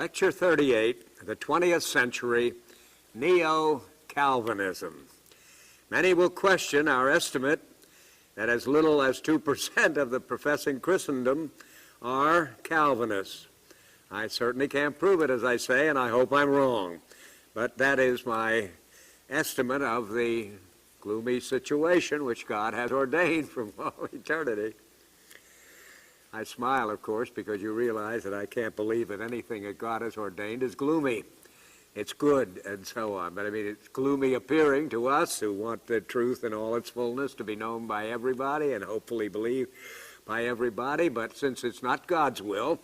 Lecture 38, the 20th-Century Neo Calvinism. Many will question our estimate that as little as 2% of the professing Christendom are Calvinists. I certainly can't prove it, as I say, and I hope I'm wrong. But that is my estimate of the gloomy situation which God has ordained from all eternity. I smile, of course, because you realize that I can't believe that anything that God has ordained is gloomy. It's good and so on. But I mean, it's gloomy appearing to us who want the truth in all its fullness to be known by everybody and hopefully believed by everybody. But since it's not God's will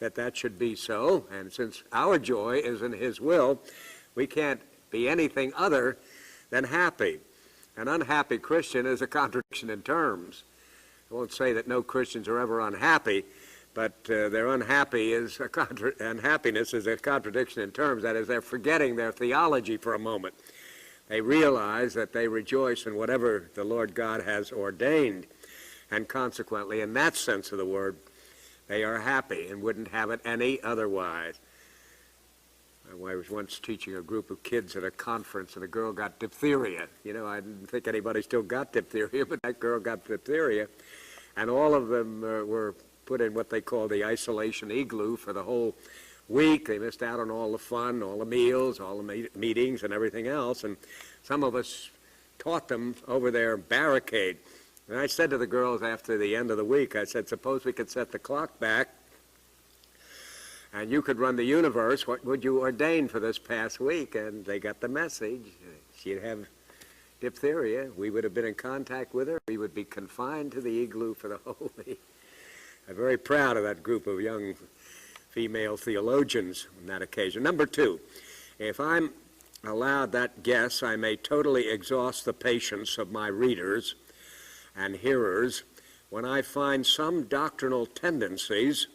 that should be so, and since our joy is in His will, we can't be anything other than happy. An unhappy Christian is a contradiction in terms. I won't say that no Christians are ever unhappy, but their unhappiness is a contradiction in terms. That is, they're forgetting their theology for a moment. They realize that they rejoice in whatever the Lord God has ordained, and consequently, in that sense of the word, they are happy and wouldn't have it any otherwise. I was once teaching a group of kids at a conference, and a girl got diphtheria. You know, I didn't think anybody still got diphtheria, but that girl got diphtheria. And all of them were put in what they call the isolation igloo for the whole week. They missed out on all the fun, all the meals, all the meetings, and everything else. And some of us taught them over their barricade. And I said to the girls after the end of the week, I said, suppose we could set the clock back and you could run the universe. What would you ordain for this past week? And they got the message. She'd have diphtheria. We would have been in contact with her. We would be confined to the igloo for the whole week. I'm very proud of that group of young female theologians on that occasion. Number two, if I'm allowed that guess, I may totally exhaust the patience of my readers and hearers when I find some doctrinal tendencies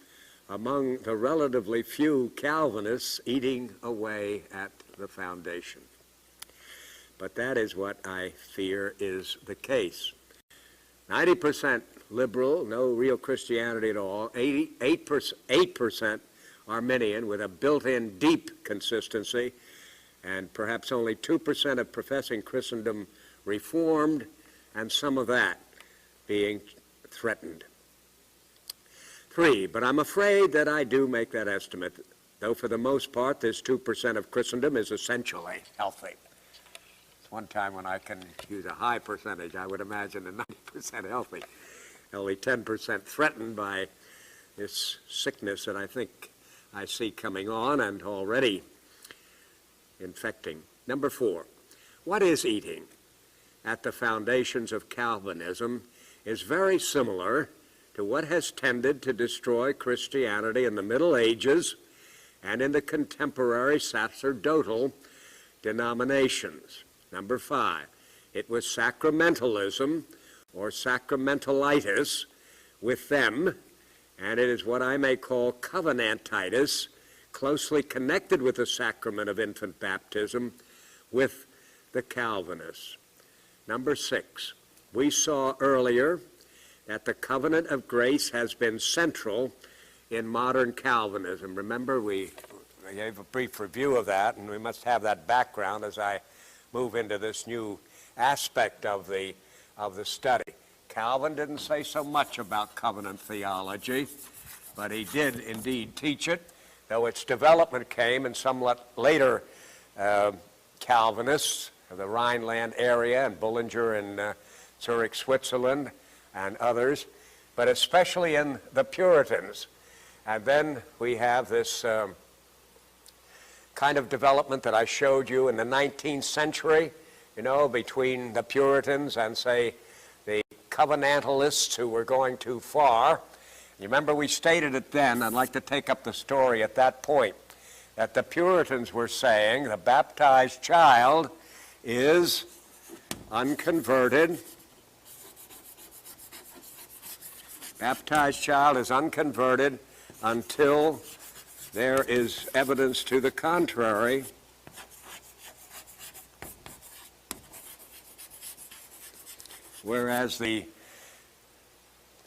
among the relatively few Calvinists eating away at the foundation. But that is what I fear is the case. 90% liberal, no real Christianity at all. 8% Arminian with a built-in deep consistency, and perhaps only 2% of professing Christendom Reformed, and some of that being threatened. 3, but I'm afraid that I do make that estimate, though for the most part this 2% of Christendom is essentially healthy. One time when I can use a high percentage, I would imagine a 90% healthy, only 10% threatened by this sickness that I think I see coming on and already infecting. Number 4, what is eating at the foundations of Calvinism is very similar to what has tended to destroy Christianity in the Middle Ages and in the contemporary sacerdotal denominations. Number 5, it was sacramentalism or sacramentalitis with them, and it is what I may call covenantitis, closely connected with the sacrament of infant baptism with the Calvinists. Number 6, we saw earlier that the covenant of grace has been central in modern Calvinism. Remember, we gave a brief review of that, and we must have that background as I move into this new aspect of the study. Calvin didn't say so much about covenant theology, but he did indeed teach it, though its development came in somewhat later Calvinists of the Rhineland area and Bullinger in Zurich, Switzerland, and others, but especially in the Puritans. And then we have this kind of development that I showed you in the 19th century, you know, between the Puritans and, say, the covenantalists who were going too far. You remember we stated it then, I'd like to take up the story at that point, that the Puritans were saying the baptized child is unconverted. Baptized child is unconverted until there is evidence to the contrary. Whereas the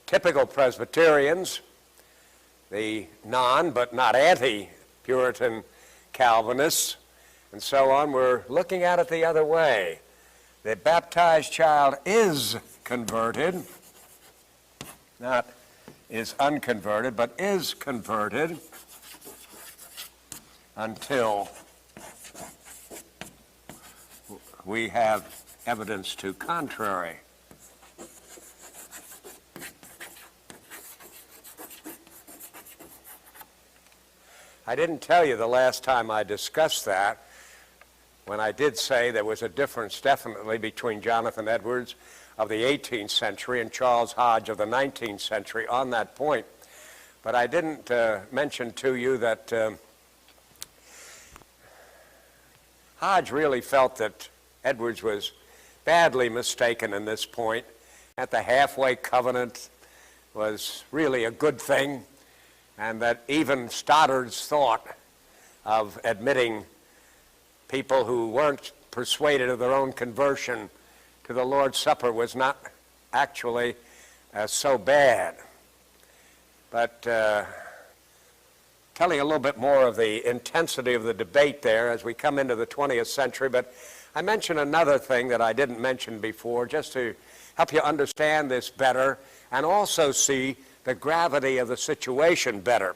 typical Presbyterians, the non but not anti Puritan Calvinists, and so on. We're looking at it the other way. The baptized child is converted, not is unconverted, but is converted until we have evidence to contrary. I didn't tell you the last time I discussed that, when I did say there was a difference definitely between Jonathan Edwards of the 18th century and Charles Hodge of the 19th century on that point. But I didn't mention to you that Hodge really felt that Edwards was badly mistaken in this point, that the halfway covenant was really a good thing, and that even Stoddard's thought of admitting people who weren't persuaded of their own conversion to the Lord's Supper was not actually so bad. But telling a little bit more of the intensity of the debate there as we come into the 20th century, but I mentioned another thing that I didn't mention before, just to help you understand this better and also see the gravity of the situation better.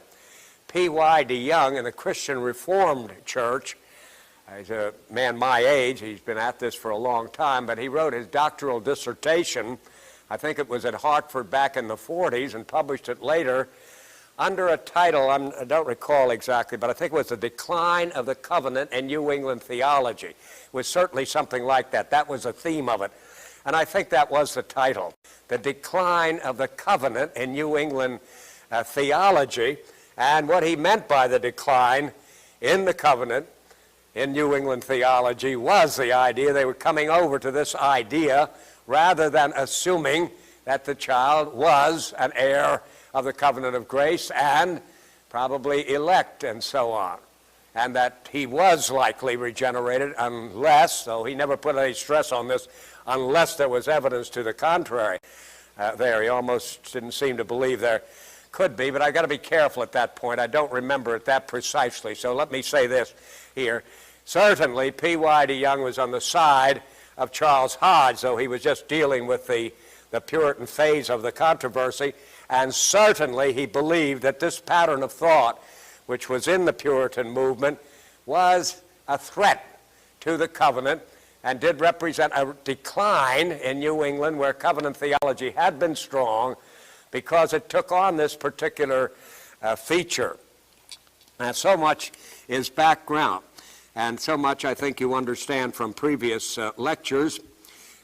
P.Y. DeYoung in the Christian Reformed Church, he's a man my age, he's been at this for a long time, but he wrote his doctoral dissertation, I think it was at Hartford back in the 40s, and published it later under a title, I don't recall exactly, but I think it was The Decline of the Covenant in New England Theology. It was certainly something like that. That was the theme of it. And I think that was the title, The Decline of the Covenant in New England Theology. And what he meant by the decline in the covenant in New England theology was the idea they were coming over to this idea rather than assuming that the child was an heir of the covenant of grace and probably elect and so on, and that he was likely regenerated unless, though he never put any stress on this, unless there was evidence to the contrary. There, he almost didn't seem to believe there could be, but I've got to be careful at that point. I don't remember it that precisely, so let me say this here. Certainly, P.Y. DeYoung was on the side of Charles Hodge, though he was just dealing with the Puritan phase of the controversy, and certainly he believed that this pattern of thought, which was in the Puritan movement, was a threat to the covenant and did represent a decline in New England where covenant theology had been strong because it took on this particular feature. And so much is background, and so much I think you understand from previous lectures.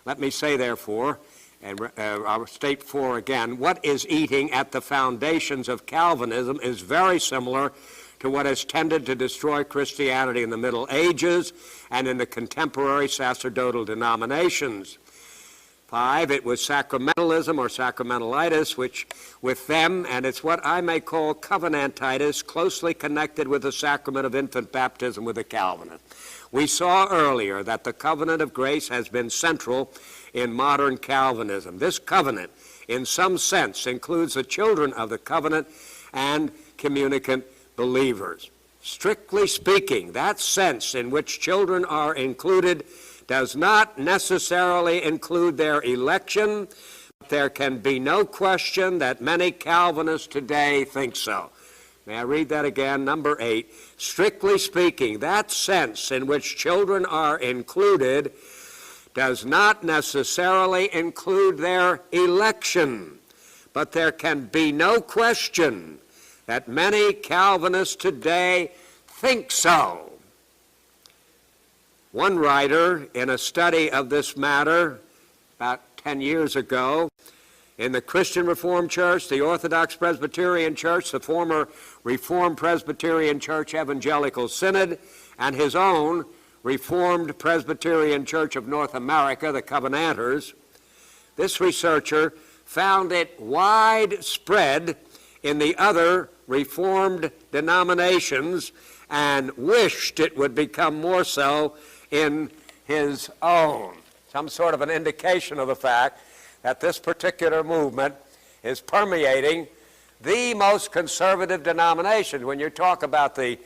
Let me say, therefore, and I'll state for again, what is eating at the foundations of Calvinism is very similar to what has tended to destroy Christianity in the Middle Ages and in the contemporary sacerdotal denominations. 5, it was sacramentalism or sacramentalitis, which with them, and it's what I may call covenantitis, closely connected with the sacrament of infant baptism with the Calvinists. We saw earlier that the covenant of grace has been central in modern Calvinism. This covenant, in some sense, includes the children of the covenant and communicant believers. Strictly speaking, that sense in which children are included does not necessarily include their election, but there can be no question that many Calvinists today think so. May I read that again? Number 8. Strictly speaking, that sense in which children are included does not necessarily include their election, but there can be no question that many Calvinists today think so. One writer, in a study of this matter about 10 years ago, in the Christian Reformed Church, the Orthodox Presbyterian Church, the former Reformed Presbyterian Church Evangelical Synod, and his own Reformed Presbyterian Church of North America, the Covenanters, this researcher found it widespread in the other Reformed denominations and wished it would become more so in his own. Some sort of an indication of the fact that this particular movement is permeating the most conservative denominations. When you talk about the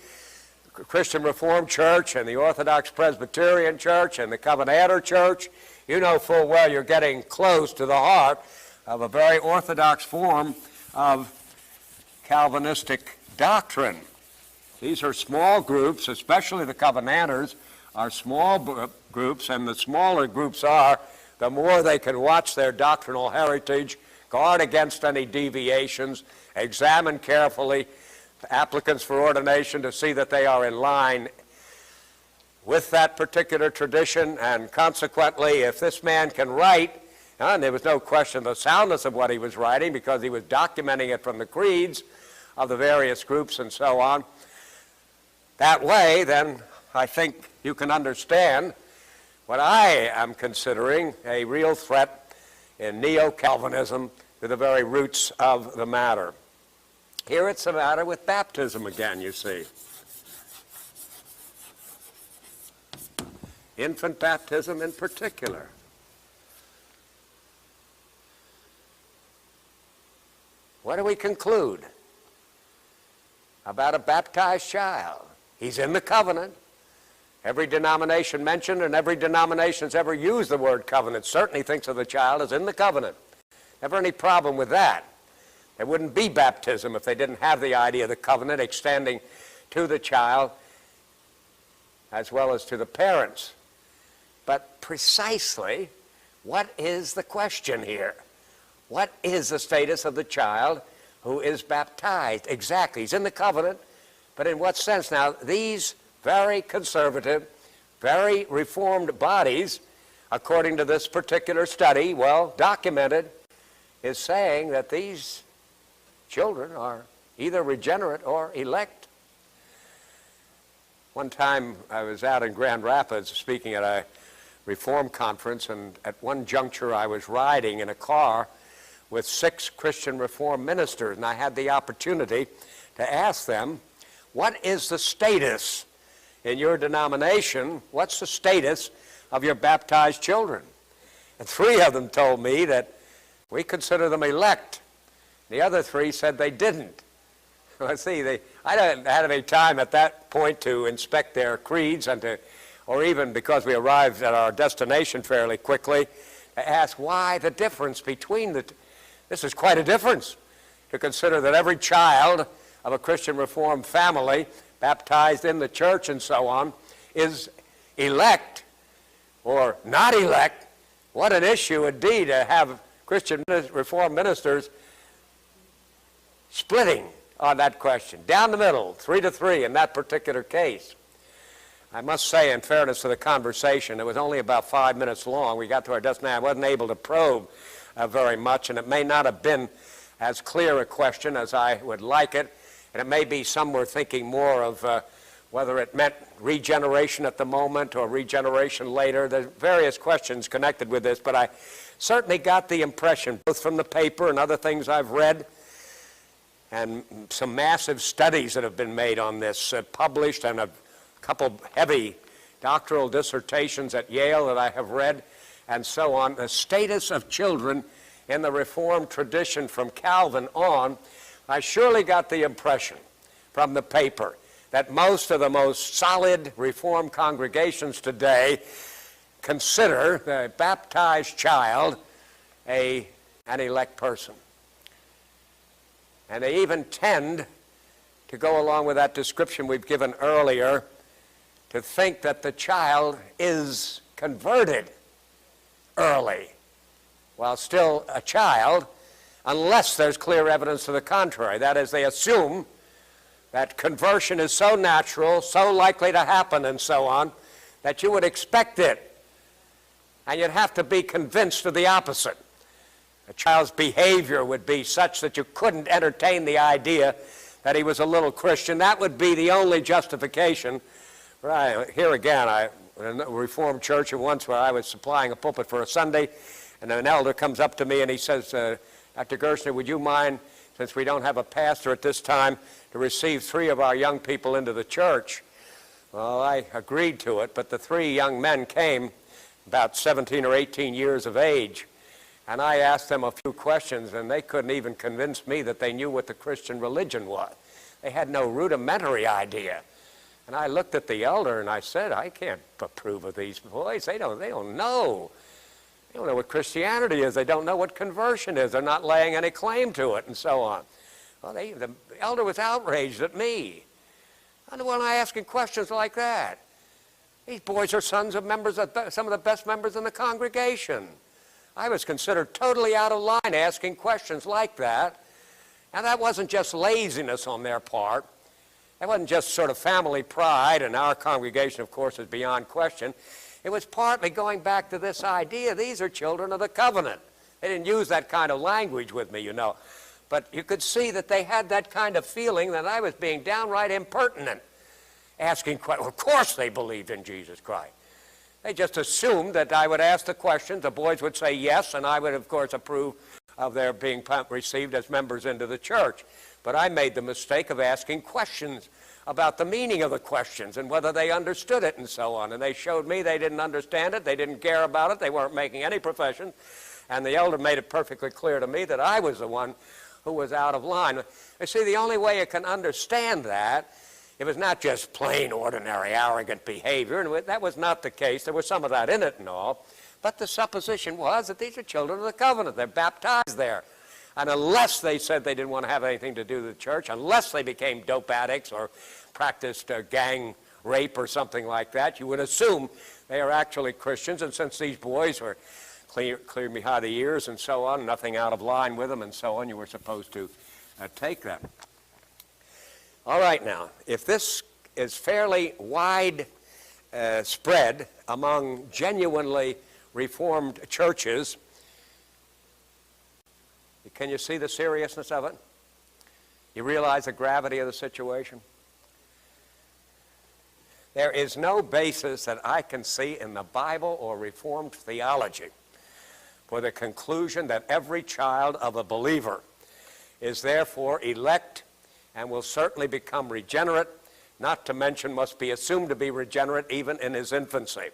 Christian Reformed Church and the Orthodox Presbyterian Church and the Covenanter Church, you know full well you're getting close to the heart of a very orthodox form of Calvinistic doctrine. These are small groups, especially the Covenanters are small groups, and the smaller groups are, the more they can watch their doctrinal heritage, guard against any deviations, examine carefully applicants for ordination to see that they are in line with that particular tradition, and consequently, if this man can write, and there was no question of the soundness of what he was writing because he was documenting it from the creeds of the various groups and so on, that way, then I think you can understand what I am considering a real threat in Neo Calvinism to the very roots of the matter. Here it's the matter with baptism again, you see. Infant baptism in particular. What do we conclude about a baptized child? He's in the covenant. Every denomination mentioned and every denomination that's ever used the word covenant certainly thinks of the child as in the covenant. Never any problem with that. There wouldn't be baptism if they didn't have the idea of the covenant extending to the child as well as to the parents. But precisely, what is the question here? What is the status of the child who is baptized? Exactly, he's in the covenant, but in what sense? Now, these very conservative, very reformed bodies, according to this particular study, well documented, is saying that these children are either regenerate or elect. One time I was out in Grand Rapids speaking at a Reform conference, and at one juncture I was riding in a car with 6 Christian Reform ministers, and I had the opportunity to ask them, what is the status in your denomination? What's the status of your baptized children? And 3 of them told me that we consider them elect. The other 3 said they didn't. Let's see, I didn't have any time at that point to inspect their creeds and or even because we arrived at our destination fairly quickly, to ask why the difference between the two. This is quite a difference to consider that every child of a Christian Reformed family baptized in the church and so on is elect or not elect. What an issue indeed to have Christian Reformed ministers splitting on that question. Down the middle, 3-3 in that particular case. I must say, in fairness to the conversation, it was only about 5 minutes long. We got to our destination. I wasn't able to probe very much, and it may not have been as clear a question as I would like it, and it may be some were thinking more of whether it meant regeneration at the moment or regeneration later. There's various questions connected with this, but I certainly got the impression, both from the paper and other things I've read, and some massive studies that have been made on this, published, and a couple heavy doctoral dissertations at Yale that I have read, and so on. The status of children in the Reformed tradition from Calvin on, I surely got the impression from the paper that most of the most solid Reformed congregations today consider the baptized child an elect person. And they even tend to go along with that description we've given earlier, to think that the child is converted early while still a child, unless there's clear evidence to the contrary. That is, they assume that conversion is so natural, so likely to happen and so on, that you would expect it. And you'd have to be convinced of the opposite. A child's behavior would be such that you couldn't entertain the idea that he was a little Christian. That would be the only justification. Right, here again, in a Reformed church once where I was supplying a pulpit for a Sunday, and an elder comes up to me and he says, Dr. Gerstner, would you mind, since we don't have a pastor at this time, to receive 3 of our young people into the church? Well, I agreed to it, but the 3 young men came about 17 or 18 years of age, and I asked them a few questions, and they couldn't even convince me that they knew what the Christian religion was. They had no rudimentary idea And I looked at the elder and I said, I can't approve of these boys. They don't know. They don't know what Christianity is. They don't know what conversion is. They're not laying any claim to it, and so on. Well, the elder was outraged at me. And when I asking questions like that, these boys are sons of members of some of the best members in the congregation. I was considered totally out of line asking questions like that. And that wasn't just laziness on their part. That wasn't just sort of family pride, and our congregation, of course, is beyond question. It was partly going back to this idea, these are children of the covenant. They didn't use that kind of language with me, you know. But you could see that they had that kind of feeling that I was being downright impertinent, asking questions. Of course they believed in Jesus Christ. They just assumed that I would ask the questions, the boys would say yes, and I would, of course, approve of their being received as members into the church. But I made the mistake of asking questions about the meaning of the questions and whether they understood it and so on. And they showed me they didn't understand it, they didn't care about it, they weren't making any profession. And the elder made it perfectly clear to me that I was the one who was out of line. You see, the only way you can understand that, it was not just plain, ordinary, arrogant behavior, and that was not the case. There was some of that in it and all. But the supposition was that these are children of the covenant. They're baptized there. And unless they said they didn't want to have anything to do with the church, unless they became dope addicts or practiced gang rape or something like that, you would assume they are actually Christians. And since these boys were clear behind the ears and so on, nothing out of line with them and so on, you were supposed to take them. All right, now, if this is fairly wide spread among genuinely Reformed churches, can you see the seriousness of it? You realize the gravity of the situation? There is no basis that I can see in the Bible or Reformed theology for the conclusion that every child of a believer is therefore elect and will certainly become regenerate, not to mention must be assumed to be regenerate even in his infancy.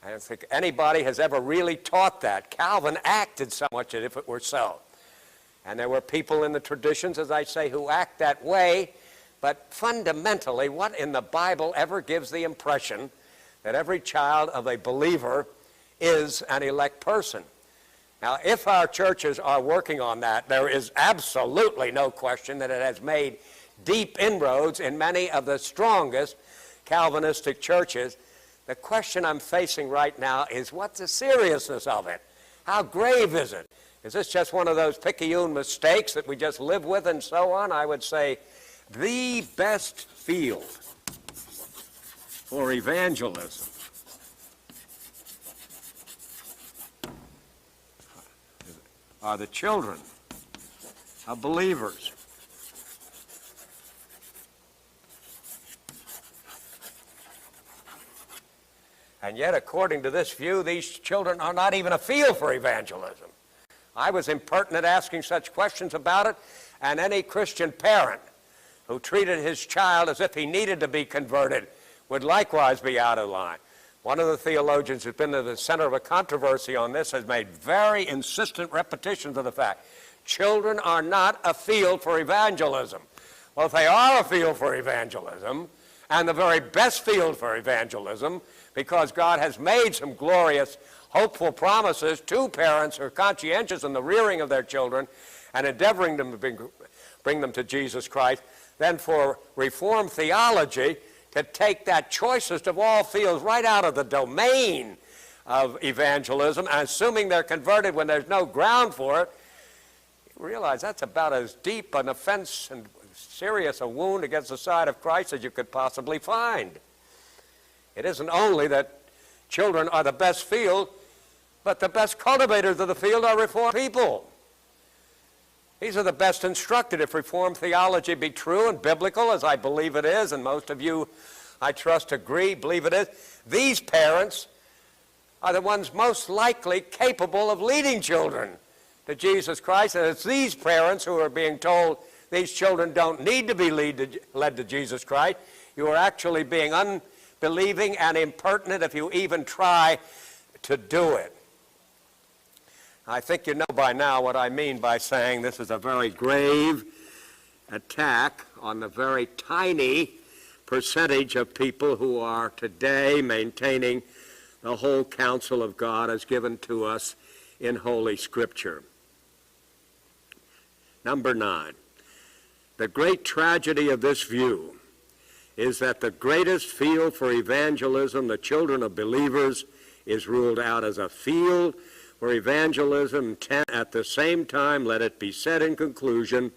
I don't think anybody has ever really taught that. Calvin acted somewhat as if it were so. And there were people in the traditions, as I say, who act that way, but fundamentally, what in the Bible ever gives the impression that every child of a believer is an elect person? Now, if our churches are working on that, there is absolutely no question that it has made deep inroads in many of the strongest Calvinistic churches. The question I'm facing right now is, what's the seriousness of it? How grave is it? Is this just one of those picayune mistakes that we just live with and so on? I would say the best field for evangelism are the children of believers. And yet, according to this view, these children are not even a field for evangelism. I was impertinent asking such questions about it, and any Christian parent who treated his child as if he needed to be converted would likewise be out of line. One of the theologians who's been at the center of a controversy on this has made very insistent repetitions of the fact. Children are not a field for evangelism. Well, if they are a field for evangelism, and the very best field for evangelism, because God has made some glorious, hopeful promises to parents who are conscientious in the rearing of their children and endeavoring to bring them to Jesus Christ, then for Reformed theology to take that choicest of all fields right out of the domain of evangelism, and assuming they're converted when there's no ground for it, you realize that's about as deep an offense and serious a wound against the side of Christ as you could possibly find. It isn't only that children are the best field, but the best cultivators of the field are Reformed people. These are the best instructed. If Reformed theology be true and biblical, as I believe it is, and most of you, I trust, believe it is, these parents are the ones most likely capable of leading children to Jesus Christ. And it's these parents who are being told these children don't need to be led to Jesus Christ. You are actually being unbelieving and impertinent if you even try to do it. I think you know by now what I mean by saying this is a very grave attack on the very tiny percentage of people who are today maintaining the whole counsel of God as given to us in Holy Scripture. Number 9, the great tragedy of this view is that the greatest field for evangelism, the children of believers, is ruled out as a field for evangelism. At the same time, let it be said in conclusion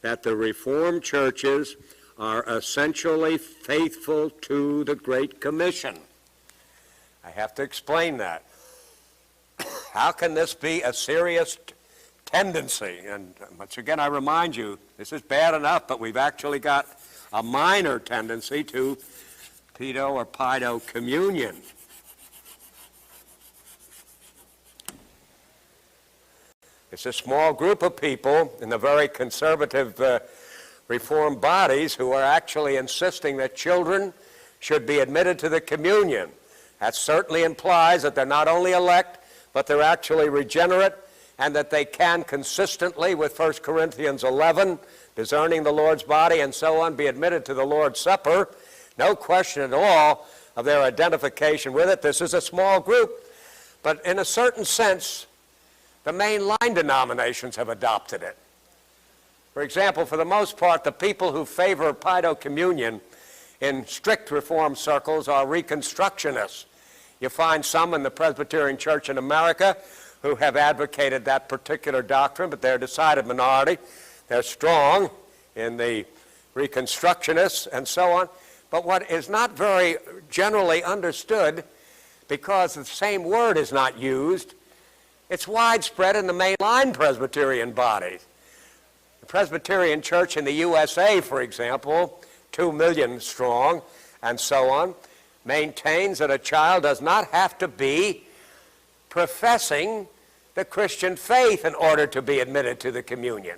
that the Reformed churches are essentially faithful to the Great Commission. I have to explain that. How can this be a serious tendency? And once again, I remind you, this is bad enough, but we've actually got a minor tendency to pedo or pido communion. It's a small group of people in the very conservative Reformed bodies who are actually insisting that children should be admitted to the communion. That certainly implies that they're not only elect, but they're actually regenerate, and that they can consistently, with 1 Corinthians 11, discerning the Lord's body and so on, be admitted to the Lord's Supper. No question at all of their identification with it. This is a small group, but in a certain sense, the mainline denominations have adopted it. For example, for the most part, the people who favor pido communion in strict Reformed circles are Reconstructionists. You find some in the Presbyterian Church in America who have advocated that particular doctrine, but they're a decided minority. They're strong in the Reconstructionists and so on. But what is not very generally understood, because the same word is not used, it's widespread in the mainline Presbyterian bodies. The Presbyterian Church in the USA, for example, 2 million strong and so on, maintains that a child does not have to be professing the Christian faith in order to be admitted to the communion.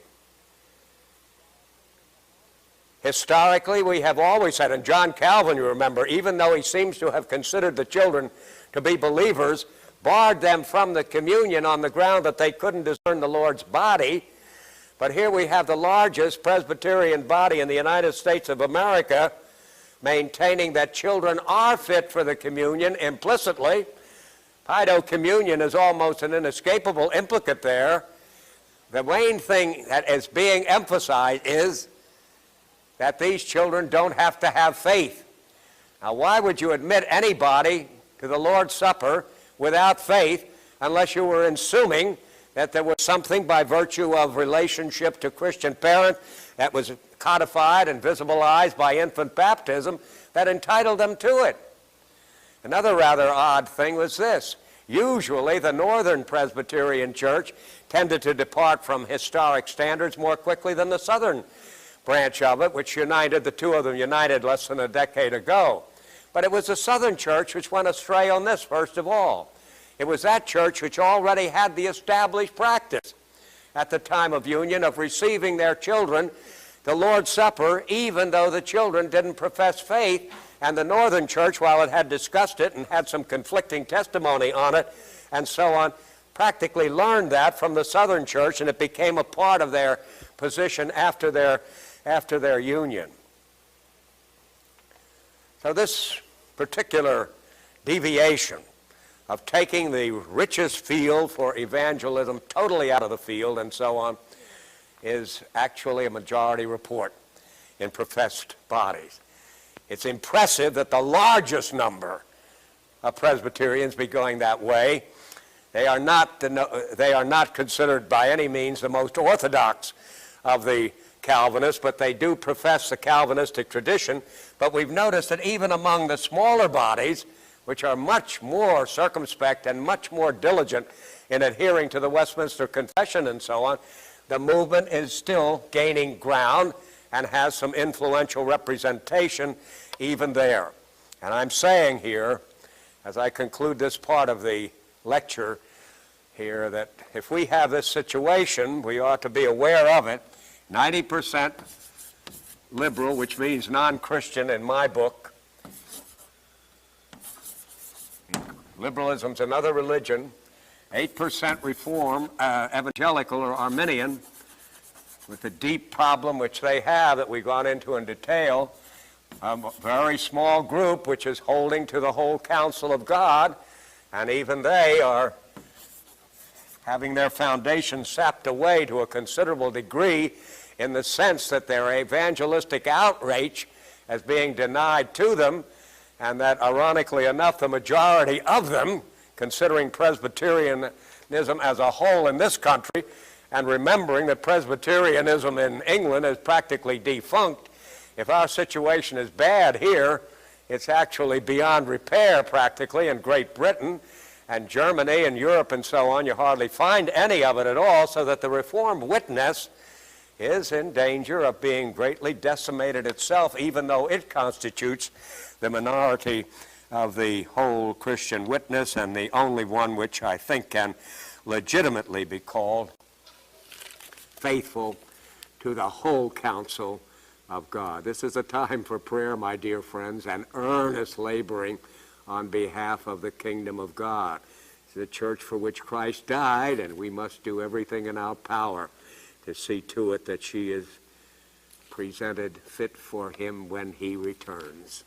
Historically, we have always said, and John Calvin, you remember, even though he seems to have considered the children to be believers, barred them from the communion on the ground that they couldn't discern the Lord's body. But here we have the largest Presbyterian body in the United States of America maintaining that children are fit for the communion implicitly. Pido communion is almost an inescapable implicate there. The main thing that is being emphasized is that these children don't have to have faith. Now, why would you admit anybody to the Lord's Supper without faith unless you were assuming that there was something by virtue of relationship to Christian parent that was codified and visibilized by infant baptism that entitled them to it? Another rather odd thing was this. Usually the Northern Presbyterian Church tended to depart from historic standards more quickly than the Southern branch of it, which united, the two of them united less than a decade ago. But it was the Southern Church which went astray on this, first of all. It was that church which already had the established practice at the time of union of receiving their children the Lord's Supper, even though the children didn't profess faith. And the Northern Church, while it had discussed it and had some conflicting testimony on it and so on, practically learned that from the Southern Church, and it became a part of their position after their union. So this particular deviation of taking the richest field for evangelism totally out of the field and so on is actually a majority report in professed bodies. It's impressive that the largest number of Presbyterians be going that way. They are not considered by any means the most orthodox of the Calvinists, but they do profess the Calvinistic tradition. But we've noticed that even among the smaller bodies, which are much more circumspect and much more diligent in adhering to the Westminster Confession and so on, the movement is still gaining ground and has some influential representation even there. And I'm saying here, as I conclude this part of the lecture here, that if we have this situation, we ought to be aware of it. 90% liberal, which means non-Christian in my book. Liberalism's another religion. 8% Reform, evangelical or Arminian, with the deep problem which they have that we've gone into in detail a very small group which is holding to the whole counsel of God, and even they are having their foundation sapped away to a considerable degree in the sense that their evangelistic outreach is being denied to them, and that, ironically enough, the majority of them, considering Presbyterianism as a whole in this country, and remembering that Presbyterianism in England is practically defunct, if our situation is bad here, it's actually beyond repair practically in Great Britain and Germany and Europe and so on. You hardly find any of it at all, so that the Reformed witness is in danger of being greatly decimated itself, even though it constitutes the minority of the whole Christian witness and the only one which I think can legitimately be called faithful to the whole counsel of God. This is a time for prayer, my dear friends, and earnest laboring on behalf of the kingdom of God. It's the church for which Christ died, and we must do everything in our power to see to it that she is presented fit for him when he returns.